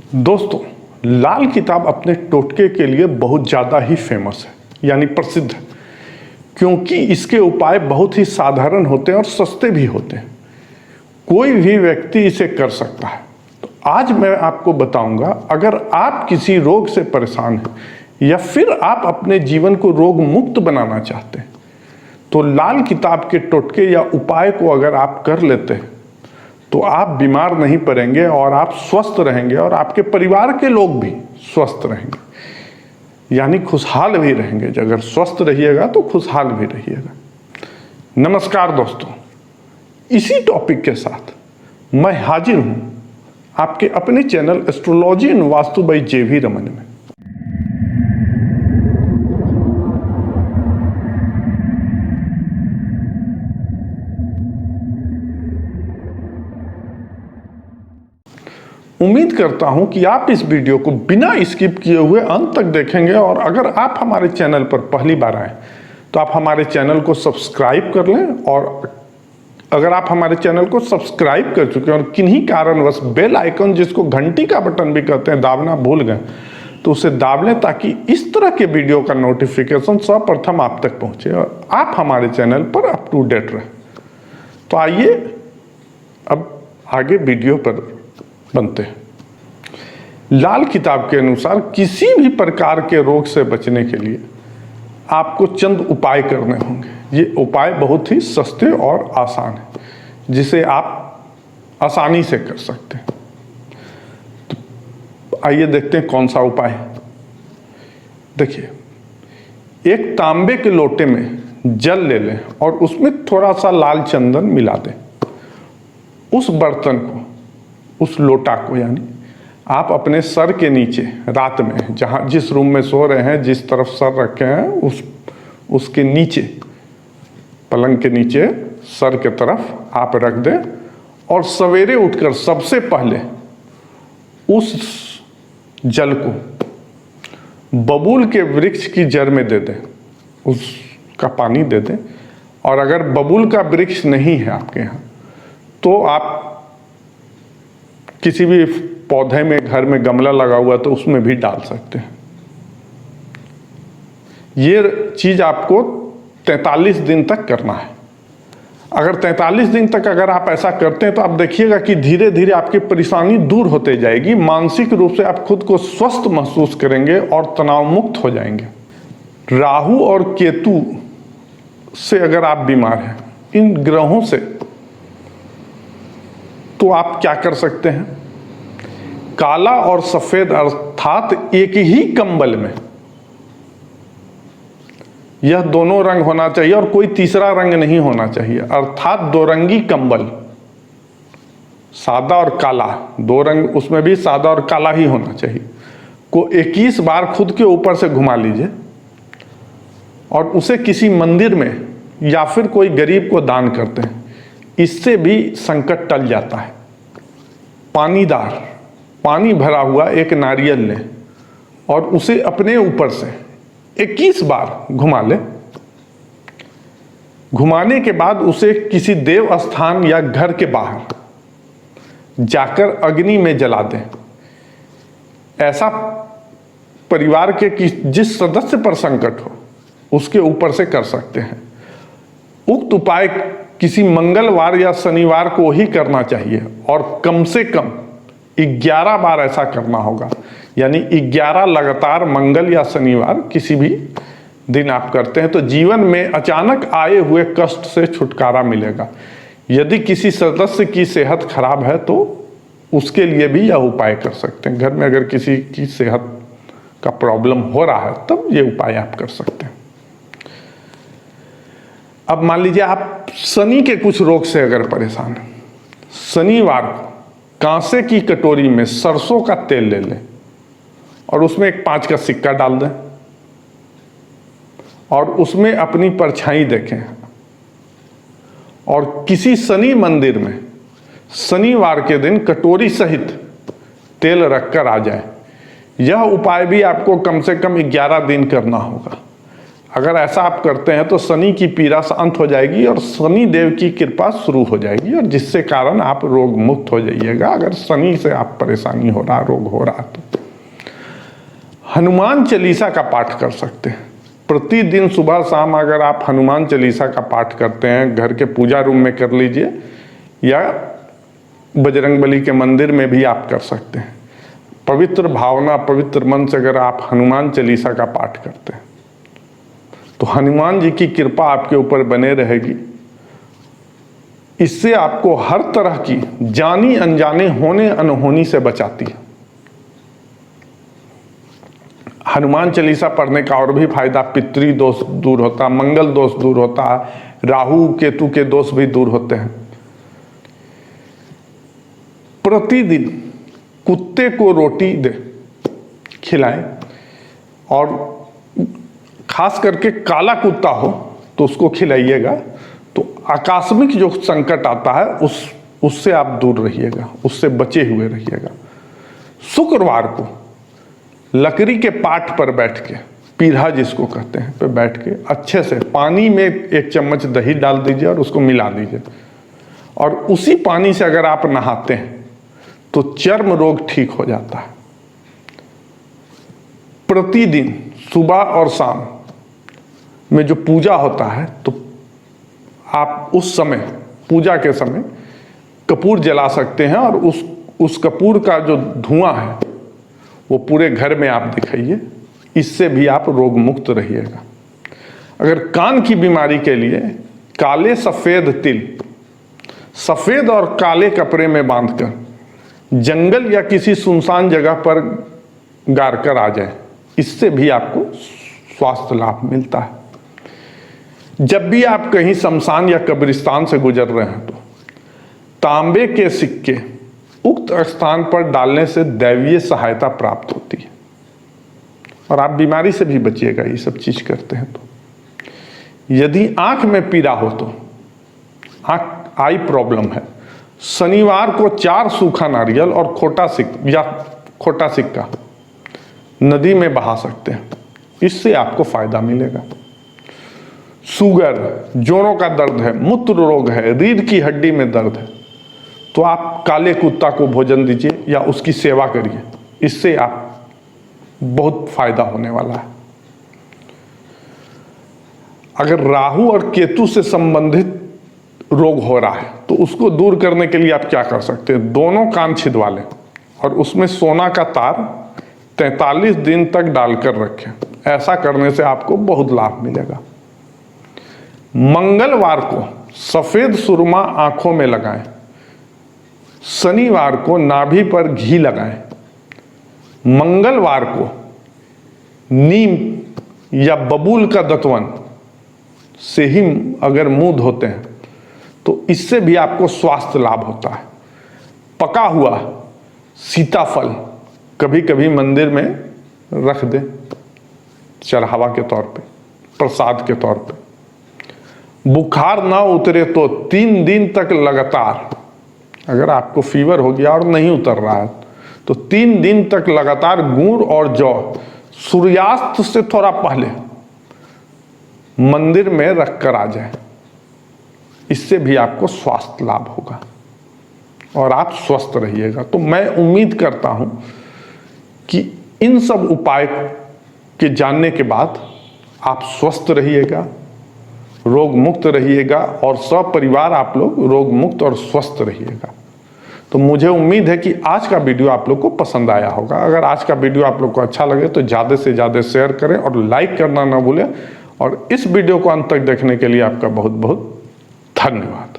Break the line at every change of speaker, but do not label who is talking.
दोस्तों, लाल किताब अपने टोटके के लिए बहुत ज़्यादा ही फेमस है, यानी प्रसिद्ध है, क्योंकि इसके उपाय बहुत ही साधारण होते हैं और सस्ते भी होते हैं। कोई भी व्यक्ति इसे कर सकता है। तो आज मैं आपको बताऊंगा, अगर आप किसी रोग से परेशान हैं या फिर आप अपने जीवन को रोग मुक्त बनाना चाहते हैं, तो लाल किताब के टोटके या उपाय को अगर आप कर लेते हैं तो आप बीमार नहीं पड़ेंगे और आप स्वस्थ रहेंगे और आपके परिवार के लोग भी स्वस्थ रहेंगे, यानी खुशहाल भी रहेंगे। अगर स्वस्थ रहिएगा तो खुशहाल भी रहिएगा। नमस्कार दोस्तों, इसी टॉपिक के साथ मैं हाजिर हूं आपके अपने channel astrology and vastu by J V. Raman में। उम्मीद करता हूं कि आप इस वीडियो को बिना स्किप किए हुए अंत तक देखेंगे, और अगर आप हमारे चैनल पर पहली बार आए तो आप हमारे चैनल को सब्सक्राइब कर लें, और अगर आप हमारे चैनल को सब्सक्राइब कर चुके हैं और किन्हीं कारणवश बेल आइकन, जिसको घंटी का बटन भी कहते हैं, दाबना भूल गए तो उसे दाब लें, ताकि इस तरह के वीडियो का नोटिफिकेशन सर्वप्रथम आप तक पहुंचे और आप हमारे चैनल पर अप टू डेट रहें। तो आइए अब आगे वीडियो पर बनते हैं। लाल किताब के अनुसार किसी भी प्रकार के रोग से बचने के लिए आपको चंद उपाय करने होंगे। ये उपाय बहुत ही सस्ते और आसान है, जिसे आप आसानी से कर सकते हैं। तो आइए देखते हैं कौन सा उपाय है। देखिए, एक तांबे के लोटे में जल ले लें और उसमें थोड़ा सा लाल चंदन मिला दें। उस बर्तन को, उस लोटा को, यानी आप अपने सर के नीचे रात में, जहाँ जिस रूम में सो रहे हैं, जिस तरफ सर रखे हैं, उसके नीचे, पलंग के नीचे सर के तरफ आप रख दें, और सवेरे उठकर सबसे पहले उस जल को बबूल के वृक्ष की जड़ में दे दें, उसका पानी दे दें। और अगर बबूल का वृक्ष नहीं है आपके यहाँ, तो आप किसी भी पौधे में, घर में गमला लगा हुआ तो उसमें भी डाल सकते हैं। ये चीज आपको 43 दिन तक करना है। अगर 43 दिन तक अगर आप ऐसा करते हैं तो आप देखिएगा कि धीरे धीरे आपकी परेशानी दूर होते जाएगी। मानसिक रूप से आप खुद को स्वस्थ महसूस करेंगे और तनाव मुक्त हो जाएंगे। राहु और केतु से अगर आप बीमार हैं, इन ग्रहों से, तो आप क्या कर सकते हैं? काला और सफेद, अर्थात एक ही कंबल में, यह दोनों रंग होना चाहिए और कोई तीसरा रंग नहीं होना चाहिए, अर्थात दो रंगी कंबल, सादा और काला, दो रंग, उसमें भी सादा और काला ही होना चाहिए, को 21 बार खुद के ऊपर से घुमा लीजिए और उसे किसी मंदिर में या फिर कोई गरीब को दान करते हैं। इससे भी संकट टल जाता है। पानीदार, पानी भरा हुआ एक नारियल लें और उसे अपने ऊपर से 21 बार घुमा लें। घुमाने के बाद उसे किसी देव स्थान या घर के बाहर जाकर अग्नि में जला दें। ऐसा परिवार के जिस सदस्य पर संकट हो उसके ऊपर से कर सकते हैं। उक्त उपाय किसी मंगलवार या शनिवार को ही करना चाहिए और कम से कम 11 बार ऐसा करना होगा, यानी 11 लगातार मंगल या शनिवार किसी भी दिन आप करते हैं तो जीवन में अचानक आए हुए कष्ट से छुटकारा मिलेगा। यदि किसी सदस्य की सेहत खराब है तो उसके लिए भी यह उपाय कर सकते हैं। घर में अगर किसी की सेहत का प्रॉब्लम हो रहा है तब ये उपाय आप कर सकते हैं। अब मान लीजिए आप शनि के कुछ रोग से अगर परेशान हैं, शनिवार को कांसे की कटोरी में सरसों का तेल ले लें और उसमें एक 5 का सिक्का डाल दें और उसमें अपनी परछाई देखें, और किसी शनि मंदिर में शनिवार के दिन कटोरी सहित तेल रखकर आ जाए। यह उपाय भी आपको कम से कम 11 दिन करना होगा। अगर ऐसा आप करते हैं तो शनि की पीड़ा शांत हो जाएगी और शनि देव की कृपा शुरू हो जाएगी, और जिससे कारण आप रोग मुक्त हो जाइएगा। अगर शनि से आप परेशानी हो रहा, रोग हो रहा, तो हनुमान चालीसा का पाठ कर सकते हैं। प्रतिदिन सुबह शाम अगर आप हनुमान चालीसा का पाठ करते हैं, घर के पूजा रूम में कर लीजिए या बजरंगबली के मंदिर में भी आप कर सकते हैं। पवित्र भावना, पवित्र मन से अगर आप हनुमान चालीसा का पाठ करते हैं तो हनुमान जी की कृपा आपके ऊपर बने रहेगी। इससे आपको हर तरह की जानी अनजाने, होने अनहोनी से बचाती है। हनुमान चालीसा पढ़ने का और भी फायदा, पितृ दोष दूर होता, मंगल दोष दूर होता, राहु केतु के दोष भी दूर होते हैं। प्रतिदिन कुत्ते को रोटी खिलाएं, और खास करके काला कुत्ता हो तो उसको खिलाइएगा, तो आकस्मिक जो संकट आता है उससे आप दूर रहिएगा, उससे बचे हुए रहिएगा। शुक्रवार को लकड़ी के पाट पर बैठ के, पीढ़ा जिसको कहते हैं, पे बैठ के अच्छे से पानी में 1 चम्मच दही डाल दीजिए और उसको मिला दीजिए, और उसी पानी से अगर आप नहाते हैं तो चर्म रोग ठीक हो जाता है। प्रतिदिन सुबह और शाम में जो पूजा होता है तो आप उस समय, पूजा के समय कपूर जला सकते हैं, और उस कपूर का जो धुआं है वो पूरे घर में आप दिखाइए। इससे भी आप रोग मुक्त रहिएगा। अगर कान की बीमारी के लिए काले सफ़ेद तिल सफ़ेद और काले कपड़े में बांधकर जंगल या किसी सुनसान जगह पर गाड़ कर आ जाए, इससे भी आपको स्वास्थ्य लाभ मिलता है। जब भी आप कहीं शमशान या कब्रिस्तान से गुजर रहे हैं तो तांबे के सिक्के उक्त स्थान पर डालने से दैवीय सहायता प्राप्त होती है, और आप बीमारी से भी बचिएगा ये सब चीज करते हैं तो। यदि आंख में पीड़ा हो तो, आई प्रॉब्लम है, शनिवार को 4 सूखा नारियल और खोटा सिक्का नदी में बहा सकते हैं, इससे आपको फायदा मिलेगा। शुगर, जोड़ों का दर्द है, मूत्र रोग है, रीढ़ की हड्डी में दर्द है, तो आप काले कुत्ता को भोजन दीजिए या उसकी सेवा करिए, इससे आप बहुत फायदा होने वाला है। अगर राहु और केतु से संबंधित रोग हो रहा है तो उसको दूर करने के लिए आप क्या कर सकते हैं, दोनों कान छिदवा लें और उसमें सोना का तार 43 दिन तक डालकर रखें। ऐसा करने से आपको बहुत लाभ मिलेगा। मंगलवार को सफेद सुरमा आंखों में लगाएं, शनिवार को नाभि पर घी लगाएं, मंगलवार को नीम या बबूल का दतवन से ही अगर मुंह धोते हैं तो इससे भी आपको स्वास्थ्य लाभ होता है। पका हुआ सीताफल कभी कभी मंदिर में रख दें, चढ़ावा के तौर पे, प्रसाद के तौर पे। बुखार ना उतरे तो 3 दिन तक लगातार, अगर आपको फीवर हो गया और नहीं उतर रहा है तो 3 दिन तक लगातार गुड़ और जौ सूर्यास्त से थोड़ा पहले मंदिर में रख कर आ जाए, इससे भी आपको स्वास्थ्य लाभ होगा और आप स्वस्थ रहिएगा। तो मैं उम्मीद करता हूं कि इन सब उपाय के जानने के बाद आप स्वस्थ रहिएगा, रोग मुक्त रहिएगा और सब परिवार आप लोग रोग मुक्त और स्वस्थ रहिएगा। तो मुझे उम्मीद है कि आज का वीडियो आप लोग को पसंद आया होगा। अगर आज का वीडियो आप लोग को अच्छा लगे तो ज़्यादा से ज़्यादा शेयर करें और लाइक करना ना भूलें। और इस वीडियो को अंत तक देखने के लिए आपका बहुत बहुत धन्यवाद।